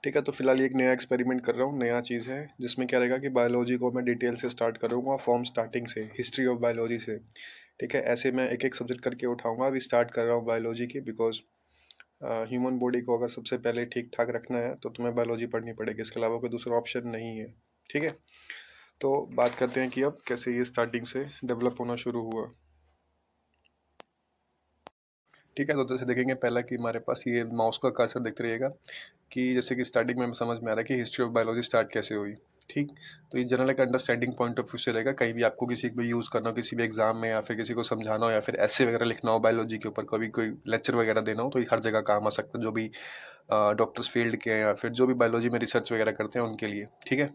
ठीक है, तो फिलहाल ये एक नया एक्सपेरिमेंट कर रहा हूँ, नया चीज़ है, जिसमें क्या रहेगा कि बायोलॉजी को मैं डिटेल से स्टार्ट करूँगा फ्रॉम स्टार्टिंग से, हिस्ट्री ऑफ बायोलॉजी से। ठीक है, ऐसे मैं एक-एक सब्जेक्ट करके उठाऊँगा, अभी स्टार्ट कर रहा हूँ बायोलॉजी की बिकॉज़ ह्यूमन बॉडी को अगर सबसे पहले ठीक-ठाक रखना है, तो तुम्हें बायोलॉजी पढ़नी पड़ेगी, इसके अलावा कोई दूसरा ऑप्शन नहीं है। ठीक है? तो बात करते हैं कि अब कैसे ये स्टार्टिंग से डेवलप होना शुरू हुआ। ठीक है, तो जैसे देखेंगे पहला कि हमारे पास ये माउस का कर्सर दिख रहिएगा कि जैसे कि स्टार्टिंग में समझ में आ रहा है कि हिस्ट्री ऑफ बायोलॉजी स्टार्ट कैसे हुई। ठीक, तो ये जनरल एक अंडरस्टैंडिंग पॉइंट ऑफ व्यू से रहेगा, कहीं भी आपको किसी को यूज़ करना हो किसी भी एग्जाम में या फिर किसी को समझाना हो या फिर ऐसे वगैरह लिखना हो बायोलॉजी के ऊपर, कभी कोई लेक्चर वगैरह देना हो, तो ये हर जगह काम आ सकता है, जो भी डॉक्टर्स फील्ड के हैं या फिर जो भी बायोलॉजी में रिसर्च वगैरह करते हैं उनके लिए। ठीक है,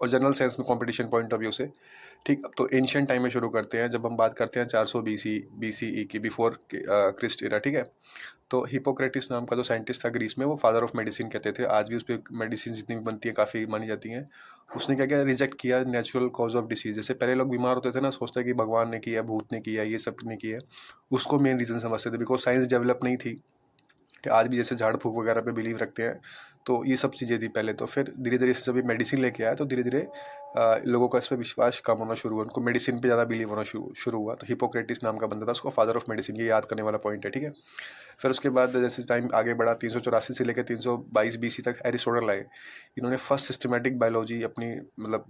और जनरल सेंस में कंपटीशन पॉइंट ऑफ व्यू से। ठीक, अब तो एंशिएंट टाइम में शुरू करते हैं, जब हम बात करते हैं 400 बीसीई की, बिफोर क्रिस्ट एरा। ठीक है, तो हिपोक्रेटिस नाम का जो साइंटिस्ट था ग्रीस में, वो फादर ऑफ मेडिसिन कहते थे, आज भी उस पर मेडिसिन जितनी भी बनती है काफ़ी मानी जाती हैं। उसने क्या किया, रिजेक्ट किया नेचुरल कॉज ऑफ डिसीज। जैसे पहले लोग बीमार होते थे ना, सोचते कि भगवान ने किया, भूत ने किया, ये सब ने किया, उसको मेन रीज़न समझते थे, बिकॉज साइंस डेवलप नहीं थी कि आज भी जैसे झाड़ फूक वगैरह पे बिलीव रखते हैं। तो ये सब चीज़ें थी पहले, तो फिर धीरे धीरे जब ये मेडिसिन लेके आया तो धीरे धीरे लोगों का इस पर विश्वास कम होना शुरू हुआ, उनको मेडिसिन पे ज़्यादा बिलीव होना शुरू हुआ। तो हिपोक्रेटिस नाम का बंदा था, उसको फादर ऑफ मेडिसिन, ये याद करने वाला पॉइंट है। ठीक है, फिर उसके बाद जैसे टाइम आगे बढ़ा, 384 से लेकर 322 बीसी तक एरिस्टोटल आए। इन्होंने फर्स्ट सिस्टमेटिक बायोलॉजी अपनी मतलब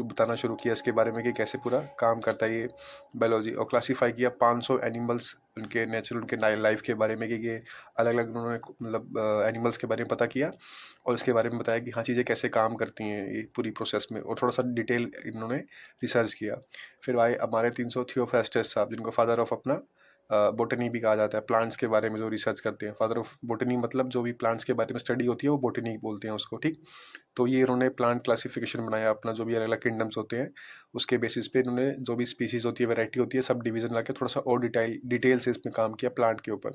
बताना शुरू किया इसके बारे में कि कैसे पूरा काम करता है ये बायोलॉजी, और क्लासीफाई किया 500 एनिमल्स, उनके नेचुरल, उनके लाइफ के बारे में कि ये अलग अलग उन्होंने मतलब एनिमल्स के बारे में पता किया, और इसके बारे में बताया कि हाँ चीज़ें कैसे काम करती हैं ये पूरी प्रोसेस में, और थोड़ा सा डिटेल इन्होंने रिसर्च किया। फिर आए हमारे 300 थियोफ्रास्टस साहब, जिनको फादर ऑफ अपना बोटनी भी कहा जाता है, प्लांट्स के बारे में जो रिसर्च करते हैं। फादर ऑफ बोटनी मतलब जो भी प्लांट्स के बारे में स्टडी होती है वो बोटनी बोलते हैं उसको। ठीक, तो ये इन्होंने प्लांट क्लासिफिकेशन बनाया अपना, जो भी अलग अलग किंगडम्स होते हैं उसके बेसिस पे इन्होंने जो भी स्पीसीज होती है, वैरायटी होती है, सब डिवीजन ला के थोड़ा सा और डिटेल से इसमें काम किया प्लांट के ऊपर।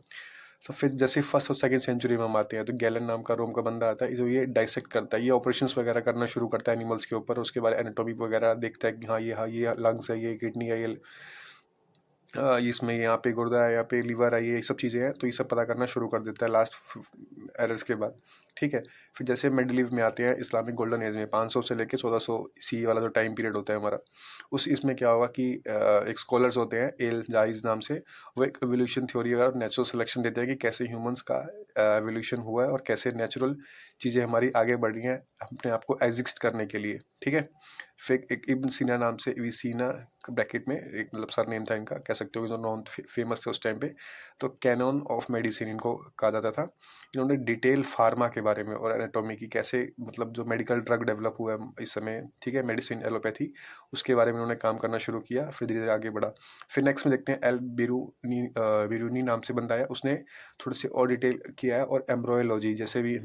तो फिर जैसे फर्स्ट और सेकंड सेंचुरी में हम आते हैं, तो गैलन नाम का रोम का बंदा आता है, जो ये डाइसेक्ट करता है, ये ऑपरेशंस वगैरह करना शुरू करता है एनिमल्स के ऊपर। उसके बाद एनाटॉमी वगैरह देखता है कि हाँ ये लंग्स है, ये किडनी है, ये इसमें यहाँ पे गुर्दा है, यहाँ पे लीवर है, ये सब चीज़ें हैं, तो ये सब पता करना शुरू कर देता है लास्ट एरर्स के बाद। ठीक है, फिर जैसे मिडिल ईस्ट में आते हैं, इस्लामिक गोल्डन एज में 500 से लेके 1400 सी वाला जो टाइम पीरियड होता है हमारा, उस इसमें क्या होगा कि एक स्कॉलर्स होते हैं एल जाइज नाम से, वो एक एवोल्यूशन थ्योरी और नेचुरल सिलेक्शन देते हैं कि कैसे ह्यूमंस का एवोल्यूशन हुआ है और कैसे नेचुरल चीज़ें हमारी आगे बढ़ रही हैं अपने आप को एग्जिस्ट करने के लिए। ठीक है, फिर एक इब्न सीना नाम से, इबन सीना ब्रैकेट में एक मतलब सर नेम था इनका, कह सकते हो, जो नॉन फेमस थे उस टाइम पे, तो कैनन ऑफ मेडिसिन इनको कहा जाता था। इन्होंने डिटेल फार्मा के बारे में और एनाटॉमी की, कैसे मतलब जो मेडिकल ड्रग डेवलप हुआ है इस समय, ठीक है, मेडिसिन एलोपैथी, उसके बारे में उन्होंने काम करना शुरू किया। फिर धीरे धीरे आगे बढ़ा। फिर नेक्स्ट में देखते हैं एल बिरूनी नाम से बंदा है, उसने थोड़ी सी और डिटेल किया है, और एम्ब्रोयोलॉजी, जैसे भी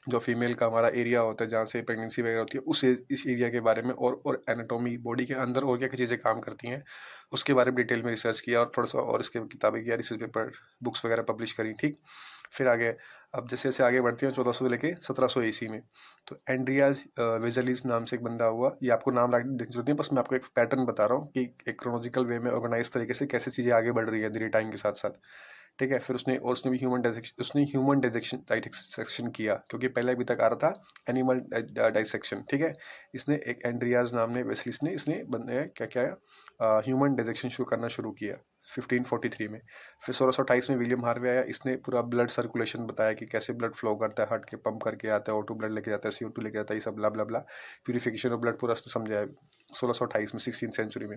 जो फीमेल का हमारा एरिया होता है जहाँ से प्रेगनेंसी वगैरह होती है, इस एरिया के बारे में, और एनाटॉमी, बॉडी के अंदर और क्या क्या चीज़ें काम करती हैं उसके बारे में डिटेल में रिसर्च किया, और थोड़ा सा और इसके किताबें किया, रिसर्च पेपर, बुक्स वगैरह पब्लिश करी। ठीक, फिर आगे, अब जैसे जैसे आगे बढ़ते हैं 1400 से लेके 1700 ईसी में, तो एंड्रियाज वेजलिस नाम से एक बंदा हुआ। ये आपको नाम देखने की जरूरत नहीं, बस मैं आपको एक पैटर्न बता रहा हूँ कि एक क्रोनोलॉजिकल वे में ऑर्गेनाइज तरीके से कैसे चीज़ें आगे बढ़ रही है धीरे टाइम के साथ साथ। ठीक है, फिर उसने भी ह्यूमन डाइसेक्शन किया, क्योंकि पहले अभी तक आ रहा था एनिमल डाइसेक्शन। ठीक है, इसने एक एंड्रियाज नाम ने वेस्लिस ने इसने बंदे क्या क्या ह्यूमन डाइसेक्शन शुरू करना शुरू किया 1543 में। फिर 1628 में विलियम हार्वे आया, इसने पूरा ब्लड सर्कुलेशन बताया कि कैसे ब्लड फ्लो करता है, हार्ट के पंप करके आता है, O2 ब्लड लेके जाता है, CO2 लेके जाता है, ये सब ब्ला ब्ला ब्ला, प्यूरिफिकेशन ऑफ ब्लड पूरा समझाया 1628 में, 17th सेंचुरी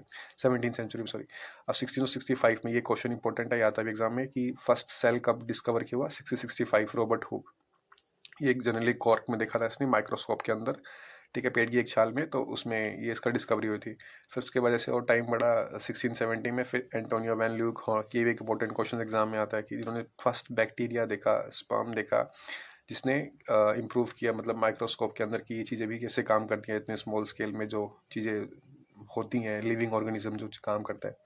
में, सॉरी। अब 1665 में, ये क्वेश्चन इंपॉर्टेंट है, आता है एग्जाम में, कि फर्स्ट सेल कब डिस्कवर किया हुआ, 1665, रॉबर्ट हुक। ये एक जनरली कॉर्क में देखा था इसने, माइक्रोस्कोप के अंदर, ठीक है, पेड़ की एक छाल में, तो उसमें ये इसका डिस्कवरी हुई थी। फिर उसके वजह से और टाइम बढ़ा 1670 में, फिर एंटोनियो वैन ल्यूक हॉ की एक इंपॉर्टेंट क्वेश्चन एग्जाम में आता है कि जिन्होंने फर्स्ट बैक्टीरिया देखा, स्पर्म देखा, जिसने इम्प्रूव किया मतलब माइक्रोस्कोप के अंदर कि ये चीज़ें भी कैसे काम करती हैं इतने स्मॉल स्केल में, जो चीज़ें होती हैं लिविंग ऑर्गेनिज्म जो काम करता है।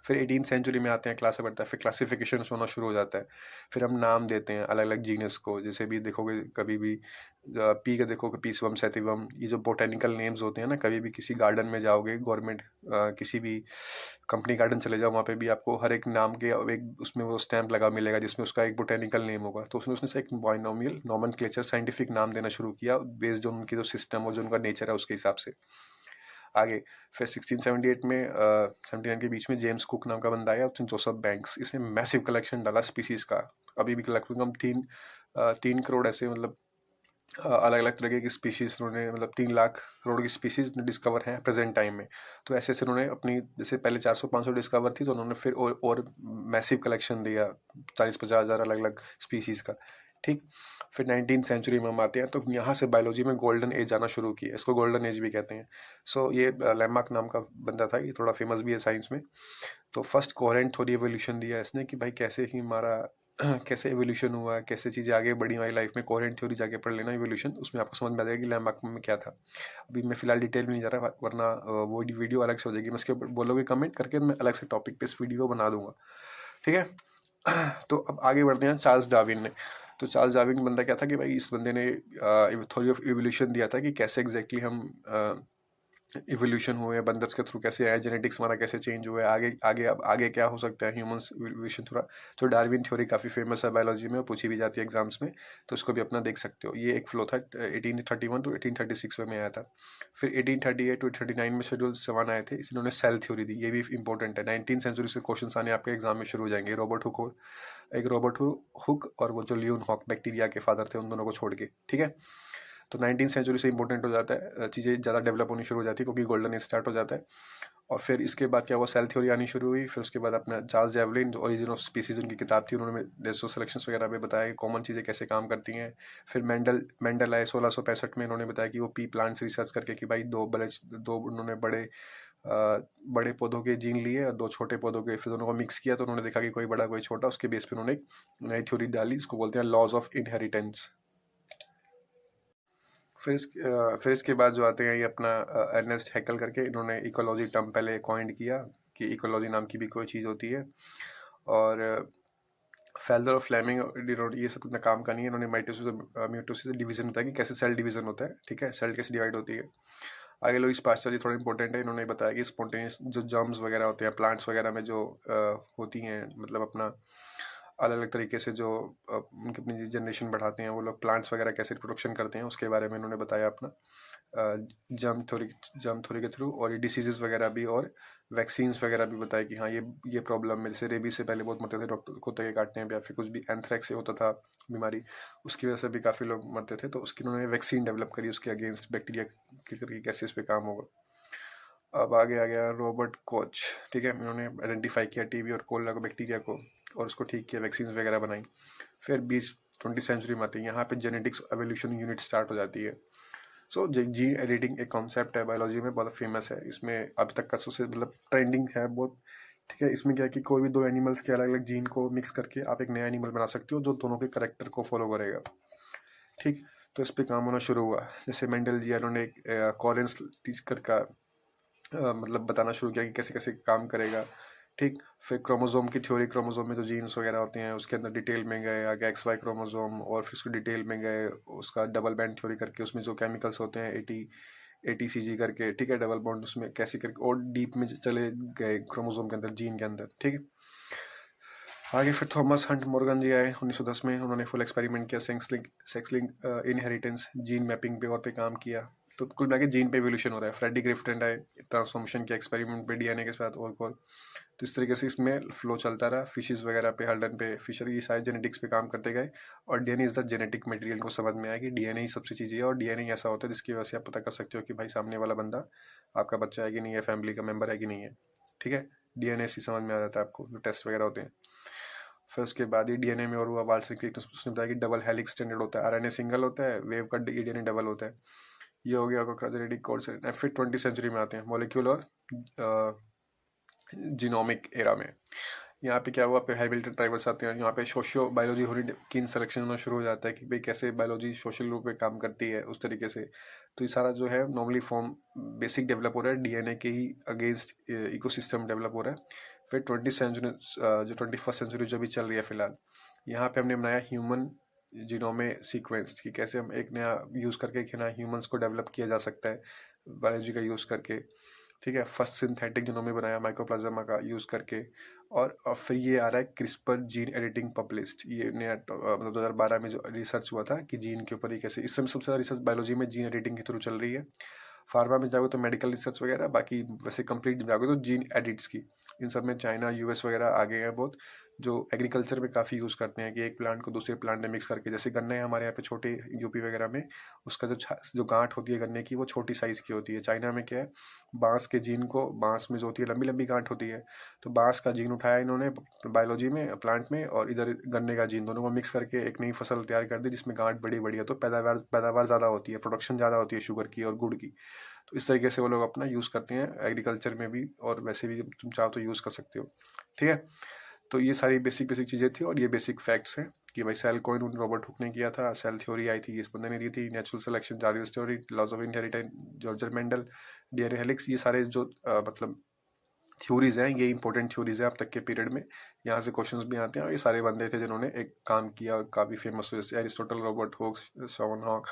फिर 18th सेंचुरी में आते हैं, क्लास बढ़ता है, फिर क्लासिफिकेशन होना शुरू हो जाता है। फिर हम नाम देते हैं अलग अलग जीनस को, जैसे भी देखोगे कभी भी पी का देखोगे, पीसवम सेटिवम, ये जो बोटेनिकल नेम्स होते हैं ना, कभी भी किसी गार्डन में जाओगे, गवर्नमेंट किसी भी कंपनी गार्डन चले जाओ, वहाँ पे भी आपको हर एक नाम के एक उसमें वो स्टैंप लगा मिलेगा जिसमें उसका एक बोटेनिकल नेम होगा। तो उसने उसने से एक बाइनोमियल नॉमेनक्लेचर साइंटिफिक नाम देना शुरू किया बेस्ड ऑन उनकी जो सिस्टम और जो उनका नेचर है उसके हिसाब से। आगे फिर 1678 में 79 के बीच में जेम्स कुक नाम का बंदा आया, उसने जोसेफ बैंक्स, इसने मैसिव कलेक्शन डाला स्पीसीज का। अभी भी कलेक्ट कम 3 करोड़ ऐसे मतलब अलग अलग तरह की स्पीशीज उन्होंने, मतलब 3 लाख करोड़ की स्पीशीज डिस्कवर हैं प्रेजेंट टाइम में। तो ऐसे ऐसे उन्होंने अपनी, जैसे पहले 400-500 डिस्कवर थी, तो उन्होंने फिर और मैसिव कलेक्शन दिया 40-50 हज़ार अलग अलग स्पीशीज का। ठीक, फिर 19th सेंचुरी में हम आते हैं, तो यहाँ से बायोलॉजी में गोल्डन एज आना शुरू की है, इसको गोल्डन एज भी कहते हैं। सो ये लैमार्क नाम का बंदा था, ये थोड़ा फेमस भी है साइंस में। तो फर्स्ट कोहेरेंट थ्योरी एवोल्यूशन दिया है इसने कि भाई कैसे ही हमारा कैसे एवोल्यूशन हुआ, कैसे चीज़ें आगे बढ़ी हमारी लाइफ में। कोहेरेंट थ्योरी जाके पढ़ लेना एवोल्यूशन, उसमें आपको समझ में आ जाएगा कि लैमार्क में क्या था। अभी मैं फिलहाल डिटेल में नहीं जा रहा, वरना वो वीडियो अलग से हो जाएगी, मैं उसके ऊपर बोलोगे कमेंट करके, मैं अलग से टॉपिक पे इस वीडियो बना दूंगा, ठीक है। तो अब आगे बढ़ते हैं चार्ल्स डार्विन ने। तो चार्ल्स डार्विन बंदा क्या था कि भाई इस बंदे ने थ्योरी ऑफ इवोल्यूशन दिया था कि कैसे एग्जैक्टली हम इवोल्यूशन हुए, बंदर्स के थ्रू कैसे आए, जेनेटिक्स हमारा कैसे चेंज हुआ है, आगे आगे अब आगे क्या हो सकता है ह्यूमंस इवोल्यूशन थोड़ा। तो डार्विन थ्योरी काफ़ी फेमस है बायोलॉजी में, पूछी भी जाती है एग्जाम्स में, तो इसको भी अपना देख सकते हो। ये एक फ्लो था 1831 टू 1836 में आया था। फिर 1838 टू 1839 में शेड्यूल 7 आए थे, इन्होंने सेल थ्योरी दी, ये भी इंपॉर्टेंट है। 19th सेंचुरी से क्वेश्चन आने आपके एग्जाम में शुरू हो जाएंगे। रॉबर्ट हुक और वो जो लियोन हॉक बैक्टीरिया के फादर थे, उन दोनों को छोड़ के, ठीक है। तो 19th सेंचुरी से इंपॉर्टेंट हो जाता है, चीज़ें ज़्यादा डेवलप होनी शुरू हो जाती है क्योंकि गोल्डन एज स्टार्ट हो जाता है। और फिर इसके बाद क्या हुआ, सेल थ्योरी आनी शुरू हुई। फिर उसके बाद अपना चार्ल्स जेवलिन, जो ओरिजिन ऑफ स्पीसीज उनकी किताब थी, उन्होंने देशो सिलेक्शंस वगैरह में बताया कि कॉमन चीज़ें कैसे काम करती हैं। फिर मेंडल आए 1665 में, इन्होंने बताया कि वो पी प्लांट्स रिसर्च करके कि भाई दो उन्होंने बड़े पौधों के जीन लिए और 2 छोटे पौधों के, फिर दोनों को मिक्स किया, तो उन्होंने देखा कि कोई बड़ा कोई छोटा, उसके बेस पे उन्होंने एक नई थ्योरी डाली, इसको बोलते हैं लॉज ऑफ इनहेरिटेंस। फिर इसके बाद जो आते हैं ये अपना अर्नेस्ट हैकल करके, इन्होंने इकोलॉजी टर्म पहले कॉइंड किया कि इकोलॉजी नाम की भी कोई चीज़ होती है। और फेल्डर और फ्लेमिंग ये सब इतना काम का नहीं है, इन्होंने म्यूटोसिस डिवीजन बताया कि कैसे सेल डिवीजन होता है, ठीक है, सेल कैसे डिवाइड होती है। आगे लुईस पास्चर, ये थोड़ा इंपॉर्टेंट है, इन्होंने बताया कि स्पॉन्टेनियस जो जर्म्स वगैरह होते हैं प्लांट्स वगैरह में जो होती हैं, मतलब अपना अलग अलग तरीके से जो उनकी अपनी जनरेशन बढ़ाते हैं, वो लोग प्लांट्स वगैरह कैसे प्रोडक्शन करते हैं, उसके बारे में इन्होंने बताया अपना जर्म थ्योरी के थ्रू। और ये डिसीजेस वगैरह भी और वैक्सीन्स वगैरह भी बताया कि हाँ ये प्रॉब्लम में, जैसे रेबीज से पहले बहुत मरते थे डॉक्टर कुत्ते के काटने में, या फिर कुछ भी एंथ्रेक्स से होता था बीमारी, उसकी वजह से भी काफ़ी लोग मरते थे, तो उसकी उन्होंने वैक्सीन डेवलप करी उसके अगेंस्ट बैक्टीरिया की करके कैसे इस पर काम होगा। अब आगे आ गया रॉबर्ट कोच, ठीक है, इन्होंने आइडेंटिफाई किया टीबी और कोलरा को, बैक्टीरिया को, और उसको ठीक किया, वैक्सीन वगैरह बनाई। फिर 20 सेंचुरी में आती है, यहाँ पे जेनेटिक्स एवोल्यूशन यूनिट स्टार्ट हो जाती है। सो जीन एडिटिंग एक कॉन्सेप्ट है बायोलॉजी में, बहुत फेमस है, इसमें अभी तक का सबसे मतलब ट्रेंडिंग है बहुत, ठीक है। इसमें क्या है कि कोई भी 2 एनिमल्स के अलग अलग जीन को मिक्स करके आप एक नया एनिमल बना सकते हो जो दोनों के करेक्टर को फॉलो करेगा, ठीक। तो इस पे काम होना शुरू हुआ, जैसे मेंडल जी उन्होंने कॉलिन्स टीचर का मतलब बताना शुरू किया कि कैसे कैसे काम करेगा, ठीक। फिर क्रोमोसोम की थ्योरी, क्रोमोसोम में जो जीन्स वगैरह होते हैं उसके अंदर डिटेल में गए, आगे XY क्रोमोसोम, और फिर उसको डिटेल में गए, उसका डबल बैंड थ्योरी करके उसमें जो केमिकल्स होते हैं ATCG करके, ठीक है, डबल बॉन्ड उसमें कैसे करके, और डीप में चले गए क्रोमोसोम के अंदर, जीन के अंदर, ठीक है। आगे फिर थॉमस हंट मॉर्गन जी आए 1910 में, उन्होंने फुल एक्सपेरिमेंट किया sex link inheritance gene mapping पे और पे काम किया। तो कुल मिला के जीन पे एवोल्यूशन हो रहा है। फ्रेडी ग्रिफ्टन आए, ट्रांसफॉर्मेशन के एक्सपेरिमेंट पे DNA के साथ और तो इस तरीके से इसमें फ्लो चलता रहा। फिशेस वगैरह पे, हल्डन पे, फिशर ये सारे जेनेटिक्स पे काम करते गए, और DNA is the genetic material को समझ में आया कि DNA ही सबसे चीज़ है, और DNA ऐसा होता है जिसकी वजह से आप पता कर सकते हो कि भाई सामने वाला बंदा आपका बच्चा है कि नहीं है, फैमिली का मेम्बर है कि नहीं है, ठीक है। DNA से समझ में आ जाता है आपको, जो टेस्ट वगैरह होते हैं। फिर उसके बाद ही DNA में और हुआ वाल्सन क्रिक, उसने बताया कि डबल हेलिक्स स्टैंडर्ड होता है, RNA सिंगल होता है, वेव का DNA डबल होता है। ये हो गया आपका जेनेटिक कोड से। फिर 20 सेंचुरी में आते हैं मॉलिक्यूल और जीनोमिक एरा में। यहाँ पे क्या हुआ, पे हैबिलिटेड ट्राइबल्स आते हैं, यहाँ पे सोशियो बायोलॉजी होनी की सिलेक्शन होना शुरू हो जाता है कि भाई कैसे बायोलॉजी सोशल रूप में काम करती है उस तरीके से। तो ये सारा जो है नॉर्मली फॉर्म बेसिक डेवलप हो रहा है DNA के ही अगेंस्ट इकोसिस्टम डेवलप हो रहा है। फिर 21st सेंचुरी जो भी चल रही है फिलहाल, यहाँ पे हमने बनाया ह्यूमन जीनोम सीक्वेंस कि कैसे हम एक नया यूज़ करके कि ना ह्यूमंस को डेवलप किया जा सकता है बायोलॉजी का यूज़ करके। ठीक है, फर्स्ट सिंथेटिक जीनोम बनाया माइकोप्लाज्मा का यूज़ करके। और फिर ये आ रहा है क्रिस्पर जीन एडिटिंग पब्लिश्ड, ये नया मतलब 2012 में जो रिसर्च हुआ था कि जीन के ऊपर ही कैसे, इस समय सबसे ज़्यादा रिसर्च बायोलॉजी में जीन एडिटिंग के थ्रू चल रही है। फार्मा में जाओगे तो मेडिकल रिसर्च वगैरह, बाकी वैसे कंप्लीट जाओगे तो जीन एडिट्स की, इन सब में चाइना यूएस वगैरह आगे हैं बहुत, जो एग्रीकल्चर में काफ़ी यूज़ करते हैं कि एक प्लांट को दूसरे प्लांट में मिक्स करके, जैसे गन्ने हैं हमारे यहाँ पे छोटे यूपी वगैरह में, उसका जो गांठ होती है गन्ने की वो छोटी साइज़ की होती है। चाइना में क्या है, बांस के जीन को, बांस में जो होती है लंबी लंबी गांठ होती है, तो बांस का जीन उठाया इन्होंने बायोलॉजी में प्लांट में, और इधर गन्ने का जीन, दोनों को मिक्स करके एक नई फसल तैयार कर दी जिसमें गांठ बड़ी बड़ी है, तो पैदावार पैदावार ज़्यादा होती है, प्रोडक्शन ज़्यादा होती है शुगर की और गुड़ की। तो इस तरीके से वो लोग अपना यूज़ करते हैं एग्रीकल्चर में भी, और वैसे भी तुम चाहो तो यूज़ कर सकते हो। ठीक है, तो ये सारी बेसिक बेसिक चीज़ें थी और ये बेसिक फैक्ट्स हैं कि भाई सेल कॉइन रॉबर्ट हुक ने किया था, सेल थ्योरी आई थी इस बंदे ने दी थी, natural selection Darwin theory, laws of inheritance George Mendel, DNA helix, ये सारे जो मतलब थ्योरीज हैं, ये इंपॉर्टेंट थ्योरीज हैं अब तक के पीरियड में, यहाँ से क्वेश्चंस भी आते हैं, और ये सारे बंदे थे जिन्होंने एक काम किया और काफ़ी फेमस हुए, जैसे एरिस्टोटल, रॉबर्ट हुक्स, शॉन हॉक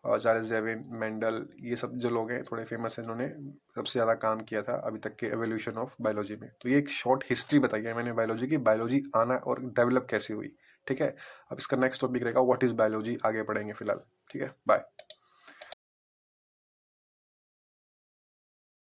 और चार्ल्स डार्विन, मेंडल, ये सब जो लोग हैं थोड़े फेमस हैं, इन्होंने सबसे ज़्यादा काम किया था अभी तक के एवोल्यूशन ऑफ बायोलॉजी में। तो ये एक शॉर्ट हिस्ट्री बताई है मैंने बायोलॉजी की, बायोलॉजी आना और डेवलप कैसे हुई। ठीक है, अब इसका नेक्स्ट टॉपिक रहेगा व्हाट इज़ बायोलॉजी, आगे पढ़ेंगे फिलहाल। ठीक है, बाय।